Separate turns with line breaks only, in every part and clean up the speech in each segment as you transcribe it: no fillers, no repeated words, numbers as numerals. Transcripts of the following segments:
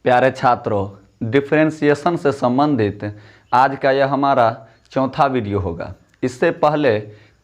प्यारे छात्रों, डिफरेंशिएशन से संबंधित आज का यह हमारा चौथा वीडियो होगा। इससे पहले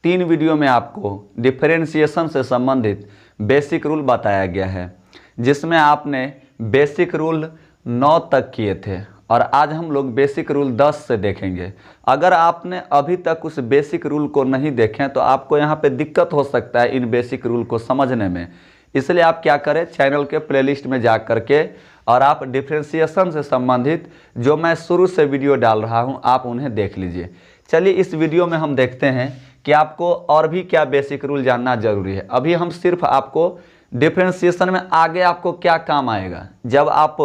3 वीडियो में आपको डिफरेंशिएशन से संबंधित बेसिक रूल बताया गया है, जिसमें आपने बेसिक रूल 9 तक किए थे और आज हम लोग बेसिक रूल 10 से देखेंगे। अगर आपने अभी तक उस बेसिक रूल को नहीं देखें तो आपको यहाँ पे दिक्कत हो सकता है इन बेसिक रूल को समझने में। इसलिए आप क्या करें, चैनल के प्लेलिस्ट में जा करके और आप डिफरेंशिएशन से संबंधित जो मैं शुरू से वीडियो डाल रहा हूं आप उन्हें देख लीजिए। चलिए इस वीडियो में हम देखते हैं कि आपको और भी क्या बेसिक रूल जानना जरूरी है। अभी हम सिर्फ आपको डिफरेंशिएशन में आगे आपको क्या काम आएगा, जब आप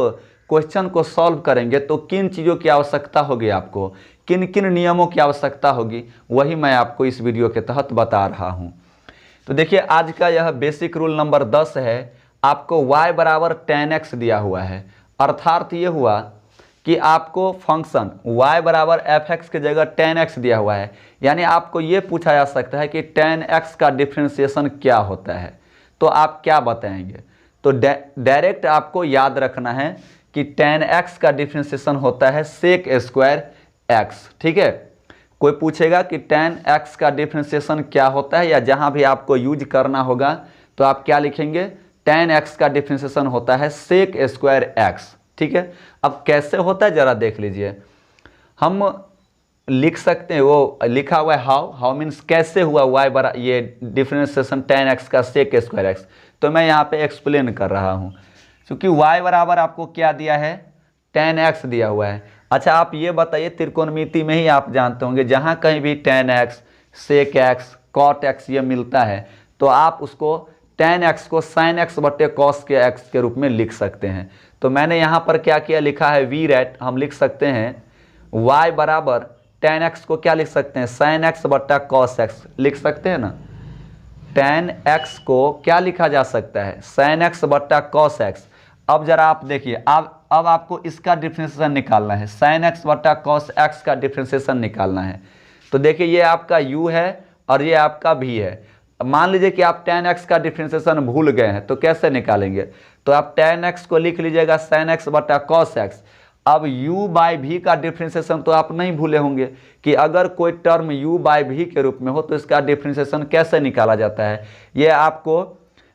क्वेश्चन को सॉल्व करेंगे तो किन चीज़ों की आवश्यकता होगी, आपको किन किन नियमों की आवश्यकता होगी, वही मैं आपको इस वीडियो के तहत बता रहा हूँ। तो देखिए आज का यह बेसिक रूल नंबर 10 है। आपको y बराबर tan x दिया हुआ है, अर्थात ये हुआ कि आपको फंक्शन y बराबर fx की जगह tan x दिया हुआ है, यानी आपको ये पूछा जा सकता है कि tan x का डिफरेंशिएशन क्या होता है, तो आप क्या बताएंगे। तो डायरेक्ट आपको याद रखना है कि tan x का डिफरेंशिएशन होता है sec स्क्वायर x। ठीक है, कोई पूछेगा कि tan x का डिफरेंशिएशन क्या होता है, या जहाँ भी आपको यूज करना होगा तो आप क्या लिखेंगे, tan x का डिफरेंशिएशन होता है sec स्क्वायर x। ठीक है, अब कैसे होता है जरा देख लीजिए। हम लिख सकते हैं, वो लिखा हुआ है हाउ मीन्स कैसे हुआ y बरा ये डिफरेंशिएशन tan x का sec स्क्वायर x। तो मैं यहाँ पे एक्सप्लेन कर रहा हूँ, क्योंकि y बराबर आपको क्या दिया है, tan x दिया हुआ है। अच्छा आप ये बताइए, त्रिकोणमिति में ही आप जानते होंगे जहाँ कहीं भी tan x, sec x, cot x ये मिलता है तो आप उसको tan x को sin x बटे cos के x के रूप में लिख सकते हैं। तो मैंने यहाँ पर क्या किया, लिखा है वी रेट। हम लिख सकते हैं y बराबर tan x को क्या लिख सकते हैं, sin x बटा cos x लिख सकते हैं ना। tan x को क्या लिखा जा सकता है, sin x बटा cos x। अब जरा आप देखिए, अब आपको इसका डिफरेंशिएशन निकालना है, sin x बटा cos x का डिफरेंशिएशन निकालना है। तो देखिए ये आपका u है और ये आपका v है। मान लीजिए कि आप tan x का डिफरेंशिएशन भूल गए हैं तो कैसे निकालेंगे, तो आप tan x को लिख लीजिएगा sin x बटा cos x। अब u बाई v का डिफरेंशिएशन तो आप नहीं भूले होंगे कि अगर कोई टर्म u बाई v के रूप में हो तो इसका डिफरेंशिएशन कैसे निकाला जाता है। ये आपको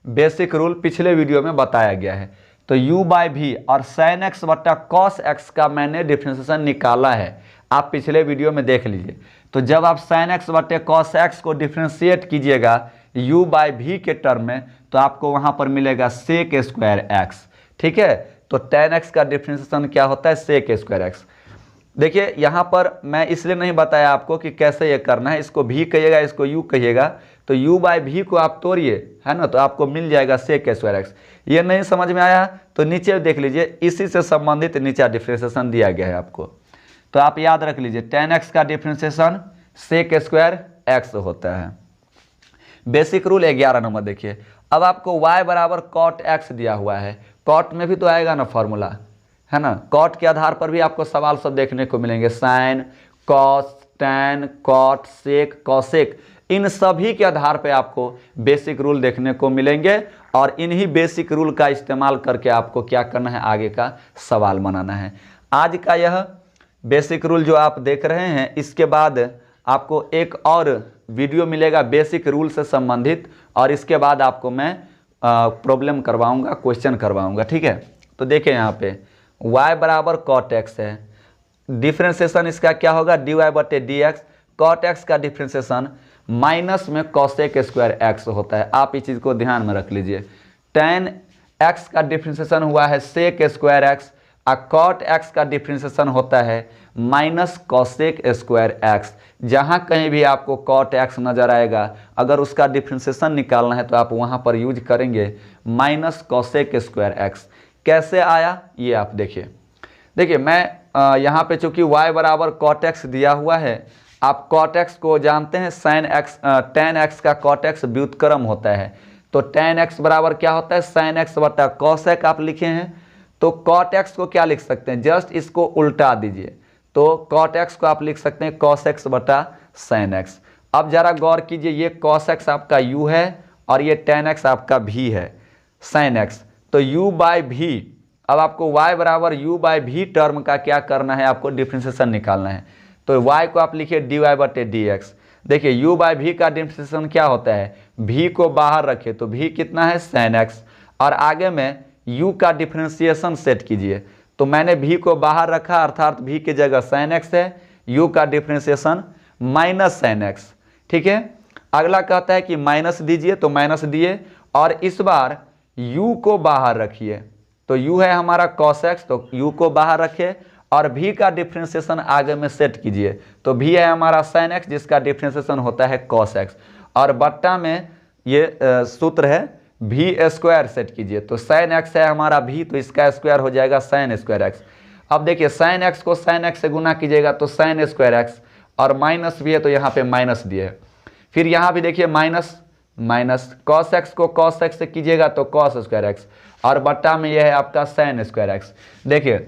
बेसिक रूल पिछले वीडियो में बताया गया है। तो u बाई v और sin x बटा cos x का मैंने डिफरेंशिएशन निकाला है, आप पिछले वीडियो में देख लीजिए। तो जब आप sin x बटे cos x को डिफरेंशिएट कीजिएगा u बाई v के टर्म में तो आपको वहाँ पर मिलेगा sec स्क्वायर x। ठीक है, तो tan x का डिफरेंशिएशन क्या होता है, sec स्क्वायर x। देखिए यहाँ पर मैं इसलिए नहीं बताया आपको कि कैसे ये करना है, इसको v कहिएगा, इसको u कहिएगा, तो u बाई v को आप तोड़िए, है ना, तो आपको मिल जाएगा sec स्क्वायर x। ये नहीं समझ में आया तो नीचे देख लीजिए, इसी से संबंधित नीचे डिफरेंशिएशन दिया गया है आपको। तो आप याद रख लीजिए tan x का डिफरेंशिएशन sec स्क्वायर x होता है। बेसिक रूल 11 नंबर देखिए। अब आपको y बराबर cot x दिया हुआ है, cot में भी तो आएगा ना फॉर्मूला, है ना। cot के आधार पर भी आपको सवाल सब देखने को मिलेंगे, sin, cos, tan, cot, sec, cosec, इन सभी के आधार पे आपको बेसिक रूल देखने को मिलेंगे और इन्हीं बेसिक रूल का इस्तेमाल करके आपको क्या करना है, आगे का सवाल बनाना है। आज का यह बेसिक रूल जो आप देख रहे हैं, इसके बाद आपको एक और वीडियो मिलेगा बेसिक रूल से संबंधित, और इसके बाद आपको मैं प्रॉब्लम करवाऊंगा, क्वेश्चन करवाऊंगा। ठीक है, तो देखिए यहाँ पे y बराबर cot x है, डिफरेंशिएशन इसका क्या होगा, dy बटे dx। cot x का डिफरेंशिएशन माइनस में cosec स्क्वायर x होता है, आप इस चीज़ को ध्यान में रख लीजिए। tan x का डिफरेंशिएशन हुआ है sec स्क्वायर x और cot x का डिफरेंशिएशन होता है माइनस cosec स्क्वायर x। जहाँ कहीं भी आपको cot x नजर आएगा, अगर उसका डिफरेंशिएशन निकालना है तो आप वहाँ पर यूज करेंगे माइनस cosec स्क्वायर x। कैसे आया ये आप देखिए। देखिए मैं यहाँ पे चूंकि y बराबर cot x दिया हुआ है, आप cot x को जानते हैं, tan x का cot x व्युत्क्रम होता है, तो tan x बराबर क्या होता है, sin x बटा cos x आप लिखे हैं। तो cot x को क्या लिख सकते हैं, जस्ट इसको उल्टा दीजिए, तो cot x को आप लिख सकते हैं cos x बटा sin x। अब जरा गौर कीजिए, ये cos x आपका u है और ये tan x आपका v है, sin x। तो u बाई v अब आपको y बराबर u बाई वी टर्म का क्या करना है, आपको डिफ्रेंशिएशन निकालना है। तो y को आप लिखिए dy बटे dx। देखिए u बाई वी का डिफ्रेंशिएशन क्या होता है, v को बाहर रखे तो v कितना है sin x, और आगे में u का डिफ्रेंशिएशन सेट कीजिए। तो मैंने v को बाहर रखा अर्थात v की जगह sin x है, u का डिफ्रेंशिएशन माइनस sin x। ठीक है, अगला कहता है कि माइनस दीजिए, तो माइनस दिए और इस बार u को बाहर रखिए। तो u है हमारा cos x, तो u को बाहर रखे और v का डिफ्रेंशिएशन आगे में सेट कीजिए। तो v है हमारा sin x जिसका डिफ्रेंशिएशन होता है cos x, और बट्टा में ये सूत्र है v स्क्वायर सेट कीजिए। तो sin x है हमारा v, तो इसका स्क्वायर हो जाएगा sin स्क्वायर x। अब देखिए sin x को sin x से गुना कीजिएगा तो sin स्क्वायर x, और माइनस भी है तो यहाँ पे माइनस दिए। फिर यहाँ भी देखिए माइनस माइनस, cos x को cos x से कीजिएगा तो cos स्क्वायर x, और बट्टा में यह है आपका sin स्क्वायर x। देखिए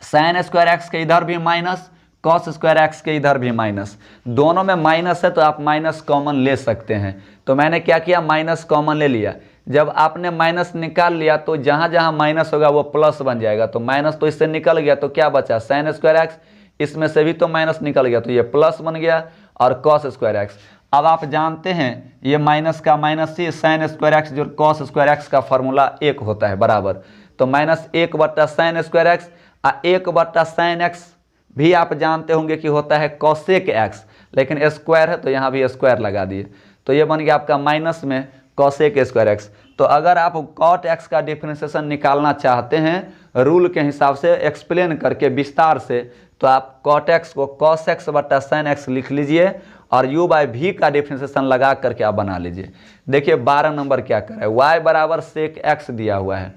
sin स्क्वायर x के इधर भी माइनस, cos स्क्वायर x के इधर भी माइनस, दोनों में माइनस है तो आप माइनस कॉमन ले सकते हैं। तो मैंने क्या किया, माइनस कॉमन ले लिया। जब आपने माइनस निकाल लिया तो जहाँ जहाँ माइनस होगा वो प्लस बन जाएगा। तो माइनस तो इससे निकल गया तो क्या बचा, sin स्क्वायर x, इसमें से भी तो माइनस निकल गया तो ये प्लस बन गया, और cos स्क्वायर x। अब आप जानते हैं ये माइनस का माइनस ही sin स्क्वायर एक्स जो cos स्क्वायर एक्स का फॉर्मूला 1 होता है बराबर। तो माइनस 1 बट्टा sin स्क्वायर एक्स, 1 बट्टा sin x भी आप जानते होंगे कि होता है cosec x, लेकिन स्क्वायर है तो यहाँ भी स्क्वायर लगा दिए। तो ये बन गया आपका माइनस में cosec स्क्वायर x। तो अगर आप cot x का डिफ्रेंशिएशन निकालना चाहते हैं रूल के हिसाब से एक्सप्लेन करके विस्तार से, तो आप cot x को cos x बट्टा sin x लिख लीजिए और u बाई वी का डिफ्रेंशिएशन लगा करके आप बना लीजिए। देखिए 12 नंबर क्या कर रहा है, y बराबर sec x दिया हुआ है।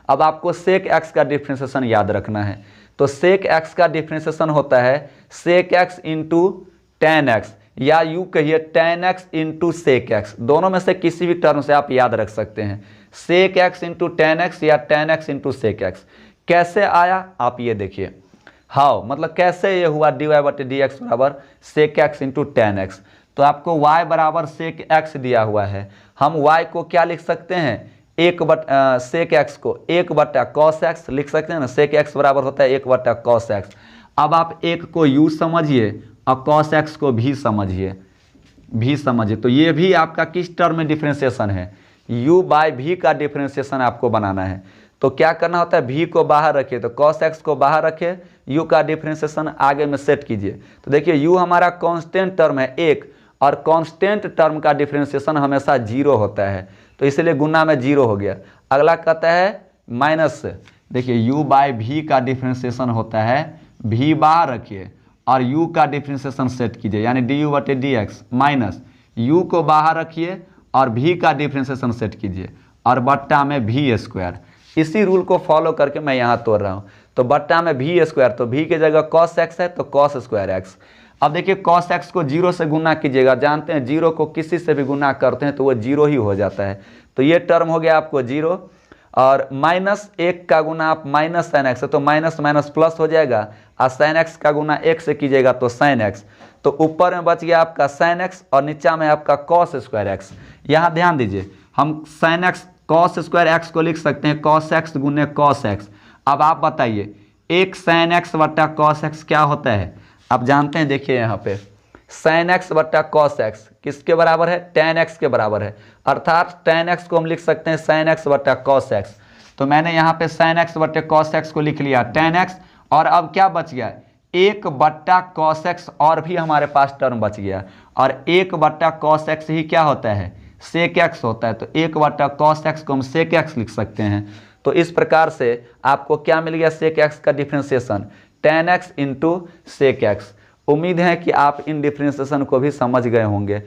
अब आपको sec x का डिफ्रेंशिएशन याद रखना है। तो sec x का डिफ्रेंशिएशन होता है sec x into tan x, या यूँ कहिए tan x into sec x, दोनों में से किसी भी टर्म से आप याद रख सकते हैं। sec x into tan x या tan x into sec x। कैसे आया आप ये देखिए, हाउ मतलब कैसे ये हुआ, dy बटे डी एक्स बराबर sec x into tan x। तो आपको y बराबर sec x दिया हुआ है, हम y को क्या लिख सकते हैं, sec x को 1 बट्टा cos x लिख सकते हैं ना। sec x बराबर होता है 1 बट्टा cos x। अब आप 1 को u समझिए और cos x को भी समझिए। तो ये भी आपका किस टर्म में डिफ्रेंशिएशन है, u बाई v का डिफ्रेंशिएशन आपको बनाना है। तो क्या करना होता है, v को बाहर रखिए तो cos x को बाहर रखिए, u का डिफ्रेंशिएशन आगे में सेट कीजिए। तो देखिए u हमारा कांस्टेंट टर्म है 1, और कांस्टेंट टर्म का डिफ्रेंशिएशन हमेशा 0 होता है, तो इसलिए गुना में 0 हो गया। अगला कहता है माइनस से, देखिए u बाई वी का डिफ्रेंशिएशन होता है, v बाहर रखिए और u का डिफ्रेंशिएशन सेट कीजिए, यानी du बटे डी एक्स, माइनस u को बाहर रखिए और v का डिफ्रेंशिएशन सेट कीजिए, और बट्टा में v स्क्वायर। इसी रूल को फॉलो करके मैं यहाँ तोड़ रहा हूँ। तो बट्टा में v स्क्वायर, तो v की जगह cos x है तो cos स्क्वायर x। अब देखिए cos x को 0 से गुना कीजिएगा, जानते हैं 0 को किसी से भी गुना करते हैं तो वो 0 ही हो जाता है। तो ये टर्म हो गया आपको 0, और माइनस 1 का गुना आप माइनस sin x है तो माइनस माइनस प्लस हो जाएगा, और sin x का गुना 1 से कीजिएगा तो sin x। तो ऊपर में बच गया आपका sin x और नीचा में आपका cos स्क्वायर x। यहाँ ध्यान दीजिए, हम sin x cos square x को लिख सकते हैं cos x गुने cos x। अब आप बताइए 1 sin x बट्टा cos x क्या होता है, आप जानते हैं। देखिए यहाँ पे sin x बट्टा cos x किसके बराबर है, tan x के बराबर है, अर्थात tan x को हम लिख सकते हैं sin x बट्टा cos x। तो मैंने यहाँ पे sin x बट्टे cos x को लिख लिया tan x, और अब क्या बच गया, 1 बट्टा cos x, और भी हमारे पास टर्म बच गया, और 1 बट्टा cos x ही क्या होता है, sec x होता है। तो 1 बट्टा cos x को हम sec x लिख सकते हैं। तो इस प्रकार से आपको क्या मिल गया, sec x का differentiation tan x into sec x। उम्मीद है कि आप इन डिफ्रेंशिएशन को भी समझ गए होंगे।